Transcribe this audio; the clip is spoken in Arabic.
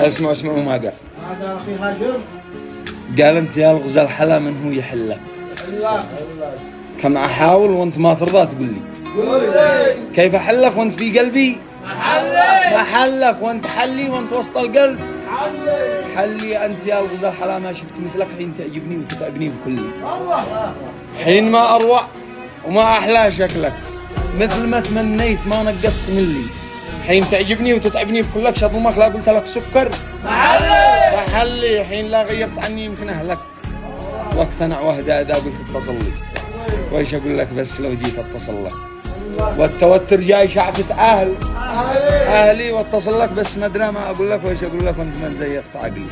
اسمعوا ما قال. هذا اخي هاشم. قال انت يا الغزال حلا من هو يحله. الله. كم احاول وانت ما ترضى تقول لي. قول لي. كيف احلك وانت في قلبي؟ محلي. محلك وانت حلي وانت وسط القلب. حلي. حلي انت يا الغزال حلا ما شفت مثلك حين تعجبني وتتعبني بكلي. الله. حين ما اروع وما احلى شكلك مثل ما تمنيت ما نقصت من لي. حين تعجبني وتتعبني بكلك شظلمك لا قلت لك سكر محلي. محلي. حين لا غيرت عني يمكن اهلك واقتنع واهدى اذا قلت اتصل لي. وايش اقول لك بس لو جيت اتصل لك والتوتر جاي شعفة اهلي واتصل لك بس ما ادري ما اقول لك وايش اقول لك وانت ما زيقت عقلي.